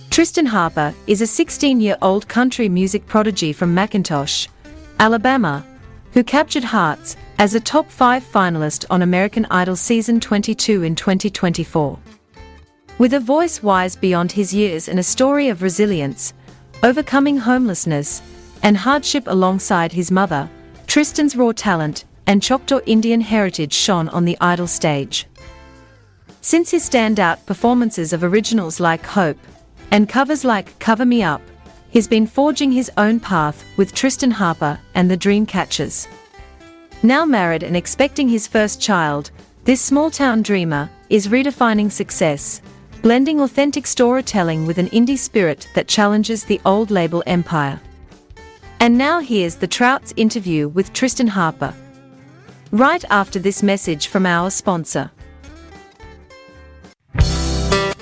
Triston Harper is a 16-year-old country music prodigy from McIntosh, Alabama, who captured hearts as a top 5 finalist on American Idol Season 22 in 2024. With a voice wise beyond his years and a story of resilience, overcoming homelessness and hardship alongside his mother, Triston's raw talent and Choctaw Indian heritage shone on the Idol stage. Since his standout performances of originals like H.O.P.E. and covers like Cover Me Up, he's been forging his own path with Triston Harper and the Dreamcatchers. Now married and expecting his first child, this small-town dreamer is redefining success, blending authentic storytelling with an indie spirit that challenges the old label empire. And now here's the Trout's interview with Triston Harper. Right after this message from our sponsor.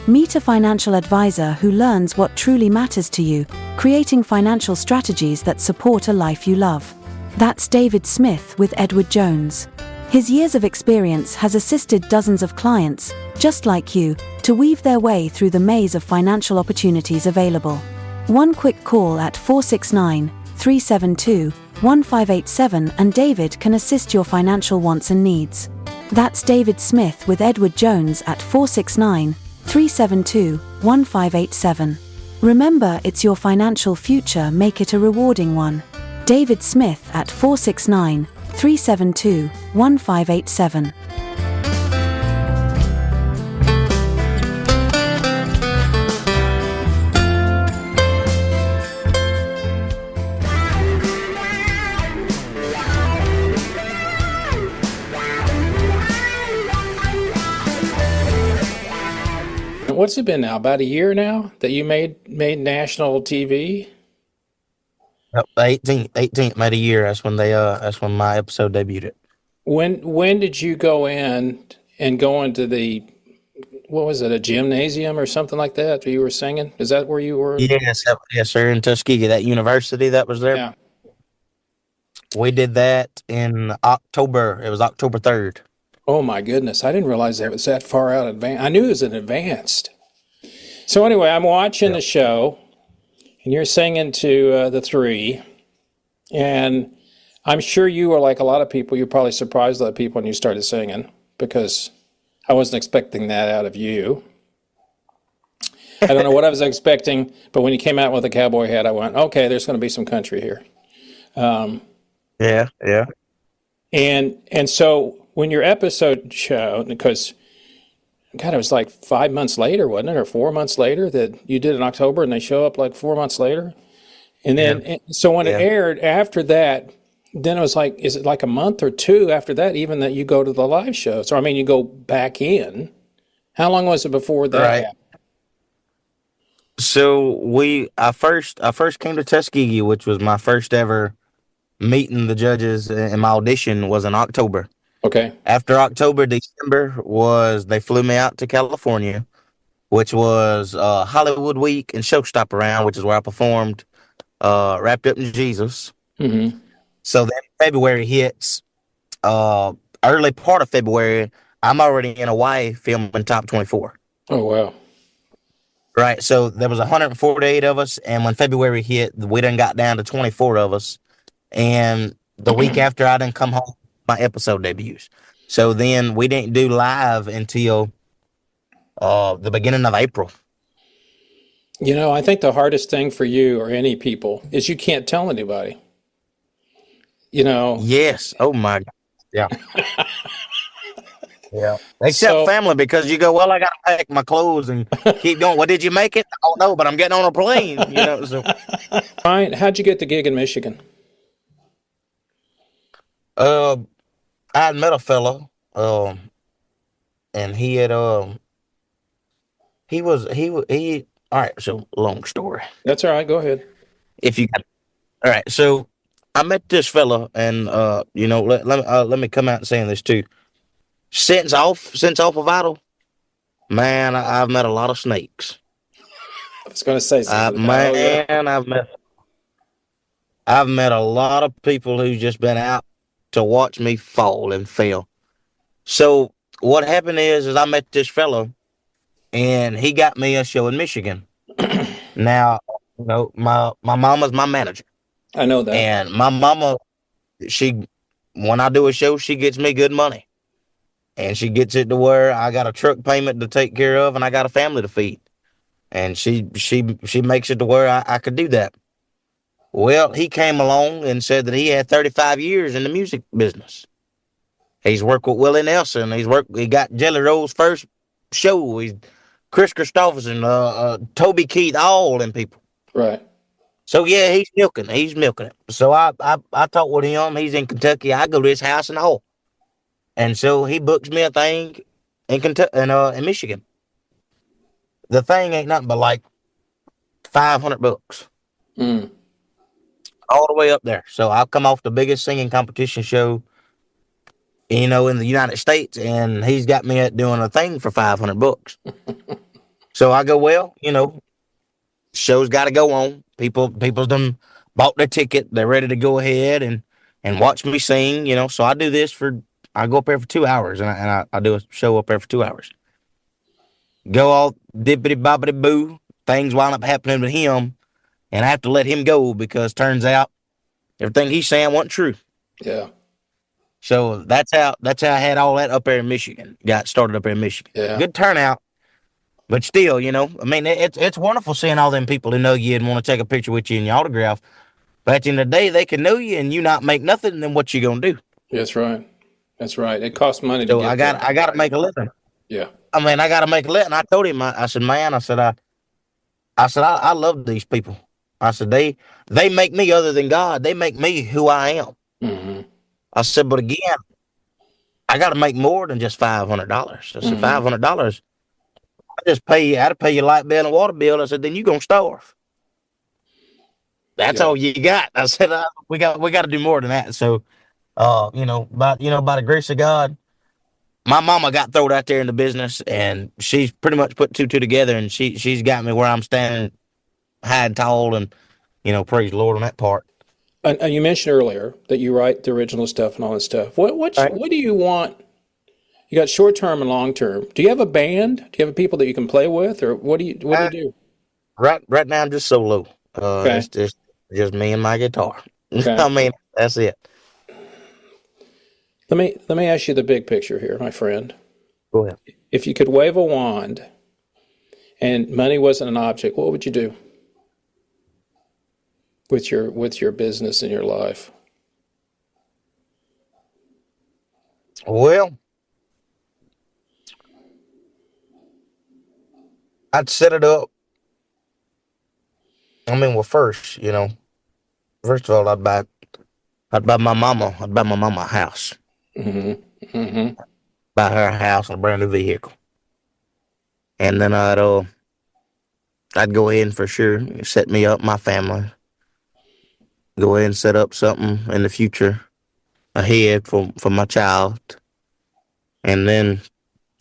Meet a financial advisor who learns what truly matters to you, creating financial strategies that support a life you love. That's David Smith with Edward Jones. His years of experience has assisted dozens of clients, just like you, to weave their way through the maze of financial opportunities available. One quick call at 469-372-1587 and David can assist your financial wants and needs. That's David Smith with Edward Jones at 469-372-1587. Remember, it's your financial future, make it a rewarding one. David Smith at 469-372-1587. What's it been now? About a year now that you made national TV? Yep, 18th made a year. That's when my episode debuted. When did you go into the, what was it, a gymnasium or something like that you were singing? Is that where you were? Yes, sir, in Tuskegee, that university that was there. Yeah. We did that in October. It was October 3rd. Oh my goodness, I didn't realize that was that far out advanced. I knew it was in advanced. So anyway, I'm watching the show, and you're singing to the three, and I'm sure you were like a lot of people. You probably surprised a lot of people when you started singing, because I wasn't expecting that out of you. I don't know what I was expecting, but when you came out with a cowboy hat, I went, okay, there's going to be some country here. Yeah. And so when your episode showed, because God, it was like 5 months later, wasn't it, or 4 months later that you did in October, and they show up like 4 months later, and then so when it aired after that, then it was like, is it like a month or two after that even that you go to the live shows? Or I mean, you go back in. How long was it before that happened? So I first came to Tuskegee, which was my first ever meeting the judges, and my audition was in October. Okay. After October, December they flew me out to California, which was Hollywood Week and Showstopper Round, which is where I performed Wrapped Up in Jesus. Mm-hmm. So then February hits, early part of February, I'm already in Hawaii filming Top 24. Oh, wow. Right, so there was 148 of us, and when February hit, we done got down to 24 of us, and the week after I done come home, my episode debuts. So then we didn't do live until the beginning of April. You know, I think the hardest thing for you or any people is you can't tell anybody. You know? Yes. Oh my God. Yeah. Yeah. Except family, because you go, well, I got to pack my clothes and keep going. Well, did you make it? Oh no, but I'm getting on a plane. You know. So. Ryan, how'd you get the gig in Michigan? I had met a fellow, and he had all right, so long story. That's all right, go ahead. If you got all right, so I met this fella, and let me come out and saying this too. Since off of Idol, man, I've met a lot of snakes. I was going to say something. I've met a lot of people who've just been out to watch me fall and fail. So what happened is I met this fellow, and he got me a show in Michigan. Now, my mama's my manager, I know that. and my mama, she, when I do a show, she gets me good money, and she gets it to where I got a truck payment to take care of, and I got a family to feed, and she makes it to where I could do that. Well, he came along and said that he had 35 years in the music business. He's worked with Willie Nelson. He got Jelly Roll's first show. He's Chris Christopherson, Toby Keith, all them people. Right. So yeah, he's milking it. So I talked with him. He's in Kentucky. I go to his house and all. And so he books me a thing in Kentucky, in Michigan. The thing ain't nothing but like $500. Mm. All the way up there. So I'll come off the biggest singing competition show, in the United States, and he's got me at doing a thing for $500. So I go, well, show's got to go on. People's done bought their ticket. They're ready to go ahead and watch me sing. So I do this I go up there for 2 hours, and I do a show up there for 2 hours. Go all dippity boppity boo. Things wind up happening with him, and I have to let him go because turns out everything he's saying wasn't true. Yeah. So that's how I had all that up there in Michigan. Got started up there in Michigan. Yeah. Good turnout, but still, I mean, it's wonderful seeing all them people who know you and want to take a picture with you and your autograph. But at the end of the day, they can know you and you not make nothing. Then what you gonna do? That's right. That's right. It costs money to So get I got to make a living. Yeah. I mean, I got to make a living. I told him, I said, man, I love these people. I said they make me other than God. They make me who I am. Mm-hmm. I said, but again, I got to make more than just $500. I said, $500. I just pay you. I had to pay your light bill and water bill. I said, then you gonna starve. That's all you got. I said, we got to do more than that. So, by the grace of God, my mama got thrown out there in the business, and she's pretty much put two together, and she's got me where I'm standing high and tall, and praise the Lord on that part. And you mentioned earlier that you write the original stuff and all that stuff. What do you want? You got short term and long term. Do you have a band? Do you have people that you can play with, or what do you do? Right now I'm just solo. Okay. It's just me and my guitar. Okay. I mean, that's it. Let me ask you the big picture here, my friend. Go ahead. If you could wave a wand and money wasn't an object, what would you do with your business and your life? Well, I'd set it up. I mean, well, first of all, I'd buy my mama a house. Mm-hmm. Mm-hmm. Buy her a house and a brand new vehicle. And then I'd go ahead and for sure set me up, my family. Go ahead and set up something in the future ahead for my child. And then,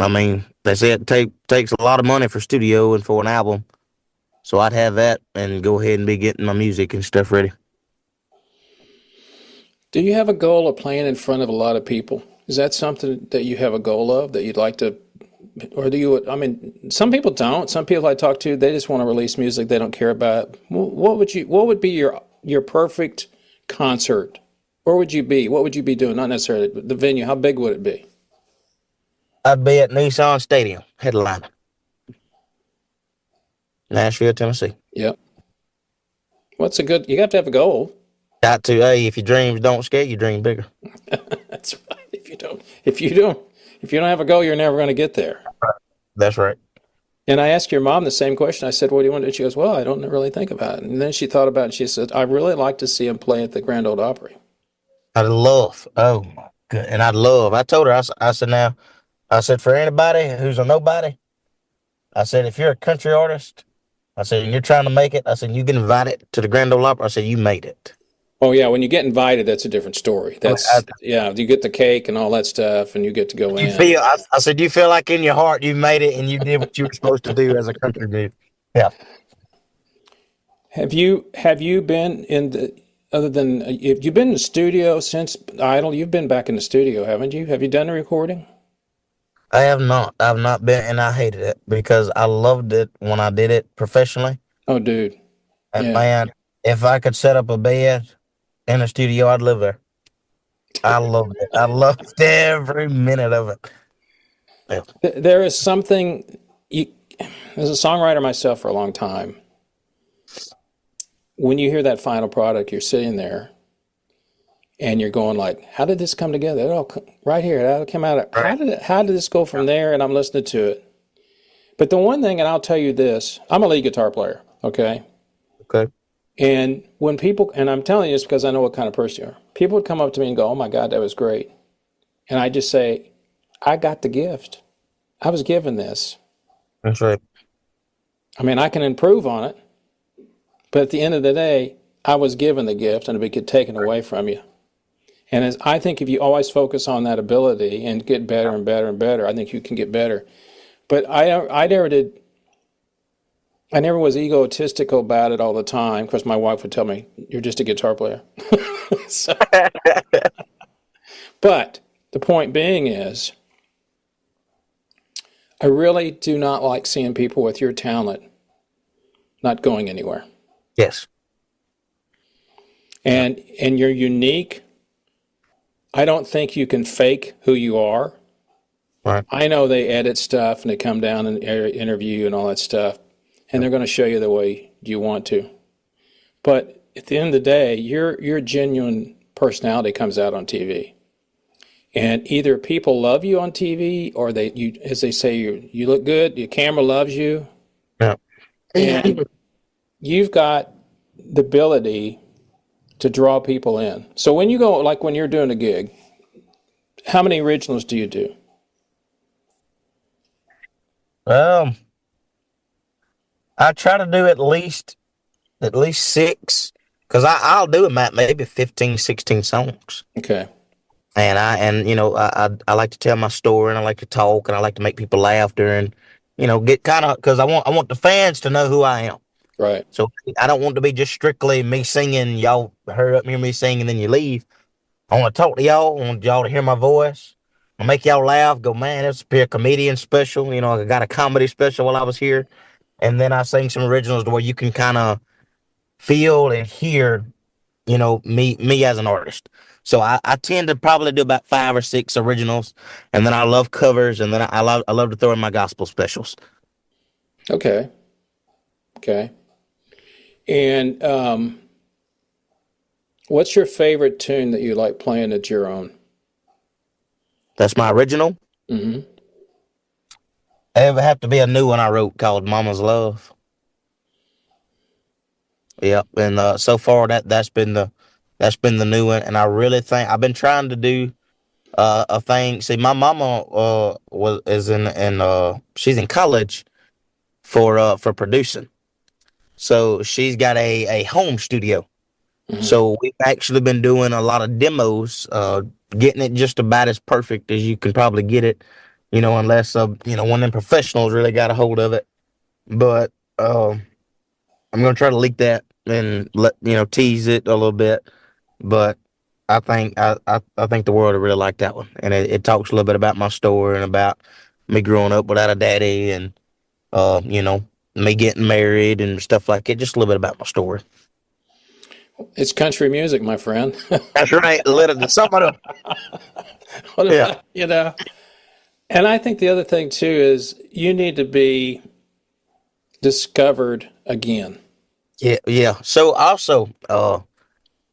I mean, they say it takes a lot of money for studio and for an album. So I'd have that and go ahead and be getting my music and stuff ready. Do you have a goal of playing in front of a lot of people? Is that something that you have a goal of that you'd like to, or do you? I mean, some people don't. Some people I talk to, they just want to release music they don't care about. What would be your perfect concert? Where would you be? What would you be doing? Not necessarily the venue. How big would it be? I'd be at Nissan Stadium, headliner. Nashville, Tennessee. Yep. You have to have a goal. Got to. Hey, if your dreams don't scare you, dream bigger. That's right. If you don't have a goal, you're never going to get there. That's right. And I asked your mom the same question. I said, what do you want to do? She goes, well, I don't really think about it. And then she thought about it, and she said, I'd really like to see him play at the Grand Ole Opry. I told her, I said, for anybody who's a nobody, I said, if you're a country artist, I said, and you're trying to make it, I said, you get invited to the Grand Ole Opry, I said, you made it. Oh, yeah, when you get invited, that's a different story. You get the cake and all that stuff, and you get to go in. I said, you feel like in your heart you made it and you did what you were supposed to do as a country dude. Yeah. Have you been if you've been in the studio since Idol? You've been back in the studio, haven't you? Have you done a recording? I have not. I've not been, and I hated it because I loved it when I did it professionally. Oh, dude. And Yeah. man, if I could set up a bed in a studio, I'd live there. I loved it. I loved every minute of it. Yeah. There is something, you, as a songwriter myself for a long time, when you hear that final product, you're sitting there and you're going like, how did this come together? It all right here. It all came out. Right. How did this go from there? And I'm listening to it. But the one thing, and I'll tell you this, I'm a lead guitar player, okay? Okay. And when people, and I'm telling you this because I know what kind of person you are, people would come up to me and go, oh my God, that was great. And I just say, I got the gift. I was given this. That's right. I mean, I can improve on it, but at the end of the day, I was given the gift and it would get taken away from you. And I think if you always focus on that ability and get better and better and better, I think you can get better. But I never was egotistical about it all the time because my wife would tell me, you're just a guitar player. So, but the point being is, I really do not like seeing people with your talent not going anywhere. Yes. And you're unique. I don't think you can fake who you are. Right. I know they edit stuff and they come down and interview you and all that stuff, and they're going to show you the way you want to. But at the end of the day, your genuine personality comes out on TV. And either people love you on TV or as they say, you look good, your camera loves you, Yeah. and you've got the ability to draw people in. So when you go, like when you're doing a gig, how many originals do you do? I try to do at least 6, because I'll do about maybe 15, 16 songs. Okay. And I like to tell my story, and I like to talk, and I like to make people laugh during, get kind of, because I want the fans to know who I am. Right. So I don't want to be just strictly me singing. Y'all hurry up, hear me sing, and then you leave. I want to talk to y'all. I want y'all to hear my voice. I make y'all laugh. Go, man, it's a comedian special. I got a comedy special while I was here, and then I sing some originals to where you can kind of feel and hear, me as an artist. So I tend to probably do about 5 or 6 originals, and then I love covers, and then I love to throw in my gospel specials. Okay. Okay. And what's your favorite tune that you like playing at your own? That's my original. Mm-hmm. It would have to be a new one I wrote called "Mama's Love." Yep, and so far that's been the new one, and I really think I've been trying to do a thing. See, my mama she's in college for producing, so she's got a home studio. Mm-hmm. So we've actually been doing a lot of demos, getting it just about as perfect as you can probably get it, unless one of them professionals really got a hold of it. But I'm gonna try to leak that and tease it a little bit. But I think I think the world will really like that one, and it talks a little bit about my story and about me growing up without a daddy, and me getting married and stuff like it. Just a little bit about my story. It's country music, my friend. That's right. Somebody. What Yeah. about, And I think the other thing too is you need to be discovered again. Yeah, yeah. So also,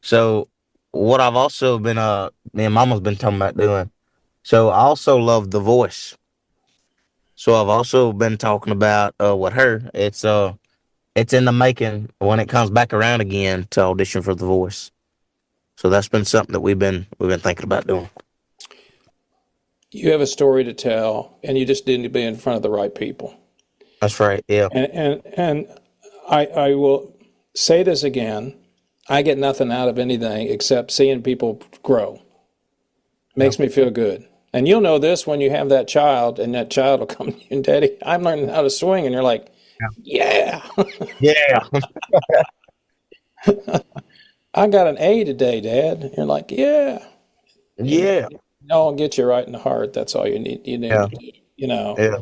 so what I've also been, me and Mama's been talking about doing. So I also love The Voice. So I've also been talking about with her. It's in the making when it comes back around again to audition for The Voice. So that's been something that we've been thinking about doing. You have a story to tell, and you just need to be in front of the right people. That's right. Yeah. And I will say this again. I get nothing out of anything except seeing people grow. Makes me feel good. And you'll know this when you have that child, and that child will come to you and, Daddy, I'm learning how to swing. And you're like, yeah. Yeah. I got an A today, Dad. And you're like, yeah. Yeah. I'll get you right in the heart. That's all you need. Yeah. You know. Yeah.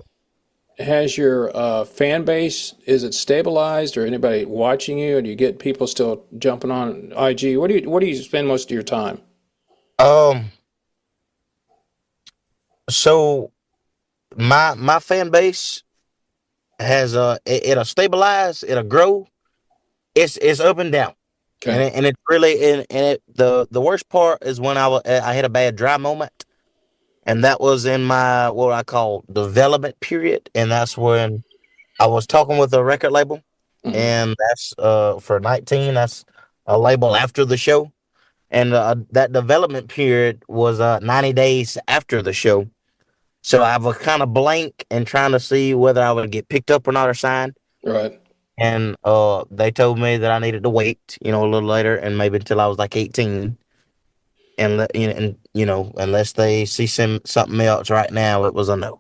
has your fan base, is it stabilized, or anybody watching you, or do you get people still jumping on IG? What do you spend most of your time? Um, so my fan base has it'll stabilize, it'll grow. It's up and down, Okay. and it's really and it the worst part is when I had a bad dry moment, and that was in my what I call development period, and that's when I was talking with a record label, Hmm. and that's for 19. That's a label after the show, and that development period was 90 days after the show. So I was kind of blank and trying to see whether I would get picked up or not or signed. Right. And they told me that I needed to wait, a little later, and maybe until I was like 18, unless they see something else. Right now, it was a no.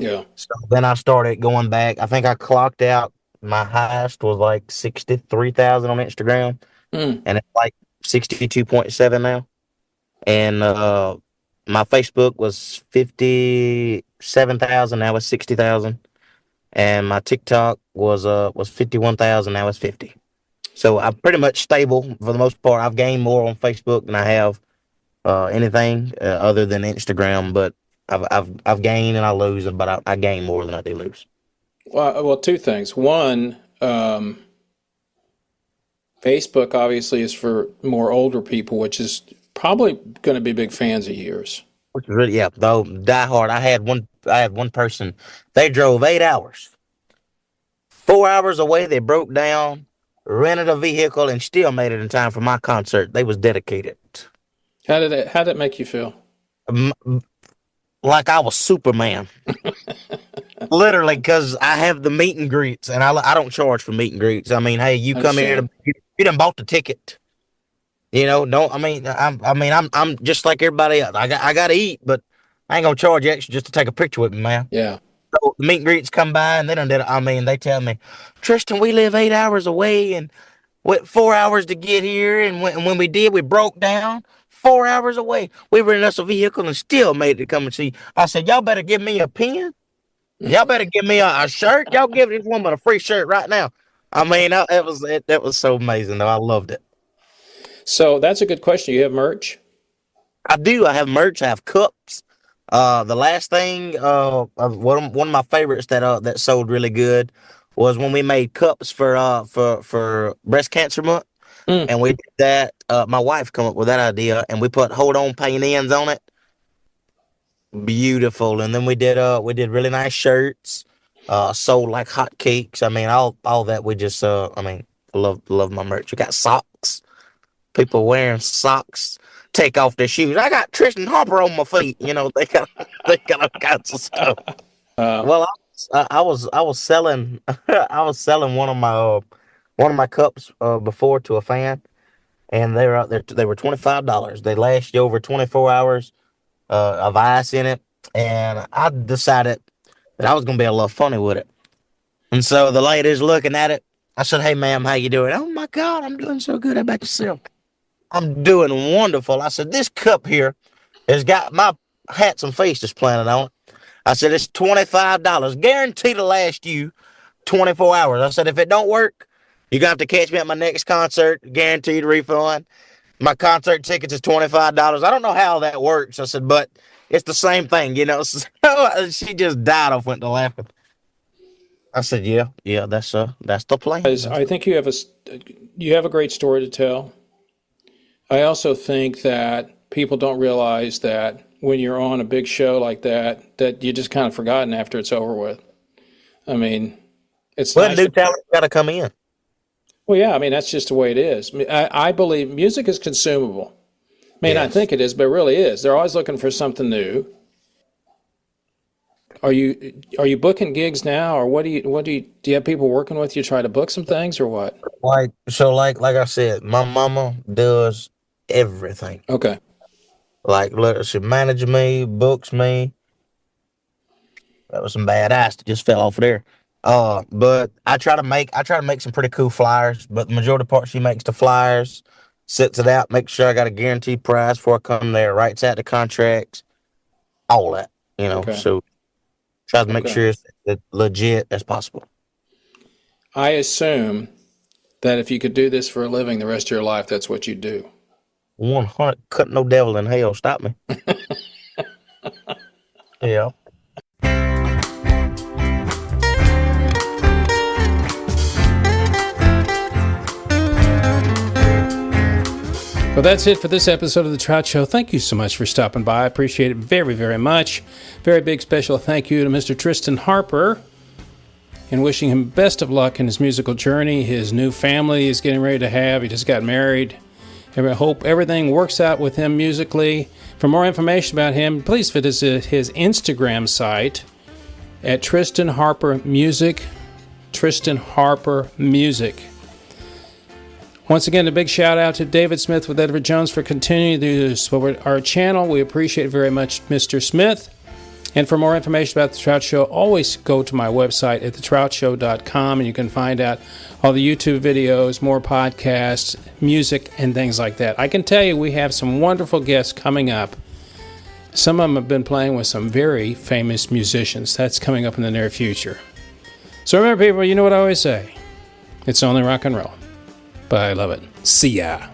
Yeah. So then I started going back. I think I clocked out. My highest was like 63,000 on Instagram, Mm. and it's like 62.7 now. And my Facebook was 57,000. Now it's 60,000. And my TikTok was 51,000. Now it's 50. So I'm pretty much stable for the most part. I've gained more on Facebook than I have anything other than Instagram. But I've gained and I lose, but I gain more than I do lose. Well, two things. One, Facebook obviously is for more older people, which is probably going to be big fans of yours. Which is really, yeah, though die hard. I had one person. They drove 8 hours, 4 hours away. They broke down, rented a vehicle, and still made it in time for my concert. They was dedicated. How did it make you feel? M- like I was Superman. Literally, because I have the meet and greets, and I don't charge for meet and greets. I mean, hey, you I come here understand. to you done bought the ticket. Don't I'm just like everybody else. I gotta eat, but I ain't gonna charge you extra just to take a picture with me, man. Yeah. So the meet and greets come by, and they done did it. I mean, they tell me, Tristan, we live 8 hours away, and went 4 hours to get here, and when we did, we broke down. 4 hours away, we rented us a vehicle and still made it to come and see. I said, y'all better give me a pen. Y'all better give me a shirt. Y'all give this woman a free shirt right now. I mean, that was so amazing though. I loved it. So that's a good question. You have merch? I do. I have merch. I have cups. The last thing, one of my favorites that sold really good was when we made cups for breast cancer month, Mm. and we did that. My wife come up with that idea, and we put hold on paint ends on it. Beautiful. And then we did really nice shirts. Sold like hotcakes. I mean, all that. We just love my merch. We got socks. People wearing socks, take off their shoes. I got Triston Harper on my feet. They got all kinds of stuff. Uh, Well, I was selling I was selling one of my cups before to a fan, and they were out there. They were $25. They last you over 24 hours of ice in it, and I decided that I was gonna be a little funny with it. And so the lady's looking at it. I said, "Hey, ma'am, how you doing?" "Oh my God, I'm doing so good. How about yourself?" "I'm doing wonderful." I said, "This cup here has got my handsome face displanted on it." I said, "It's $25, guaranteed to last you 24 hours." I said, "If it don't work, you're gonna have to catch me at my next concert, guaranteed refund. My concert tickets is $25. I don't know how that works." I said, "But it's the same thing." So she just died off, went to laughing. I said, "Yeah, yeah, that's the plan." I think you have a great story to tell. I also think that people don't realize that when you're on a big show like that, that you just kind of forgotten after it's over with. I mean, it's Well, nice new to. talent got to come in. Well, yeah, I mean, that's just the way it is. I believe music is consumable. May not Yes. think it is, but it really is. They're always looking for something new. Are you booking gigs now, or do you have people working with you try to book some things or what? Like I said, my mama does everything. Okay. Like, look, she manages me, books me. That was some bad ice that just fell off of there. But I try to make some pretty cool flyers. But the majority of the part she makes the flyers, sets it out, makes sure I got a guaranteed price before I come there, writes out the contracts, all that. Okay. So Try to make Okay. sure it's as legit as possible. I assume that if you could do this for a living the rest of your life, that's what you'd do. 100, cut no devil in hell stop me. Yeah. Well, that's it for this episode of The Trout Show. Thank you so much for stopping by. I appreciate it very, very much. Very big special thank you to Mr. Triston Harper, and wishing him best of luck in his musical journey. His new family is getting ready to have. He just got married. And I hope everything works out with him musically. For more information about him, please visit his Instagram site at Triston Harper Music. Triston Harper Music. Once again, a big shout out to David Smith with Edward Jones for continuing to support our channel. We appreciate it very much, Mr. Smith. And for more information about The Trout Show, always go to my website at thetroutshow.com, and you can find out all the YouTube videos, more podcasts, music, and things like that. I can tell you we have some wonderful guests coming up. Some of them have been playing with some very famous musicians. That's coming up in the near future. So remember, people, you know what I always say. It's only rock and roll. But I love it. See ya.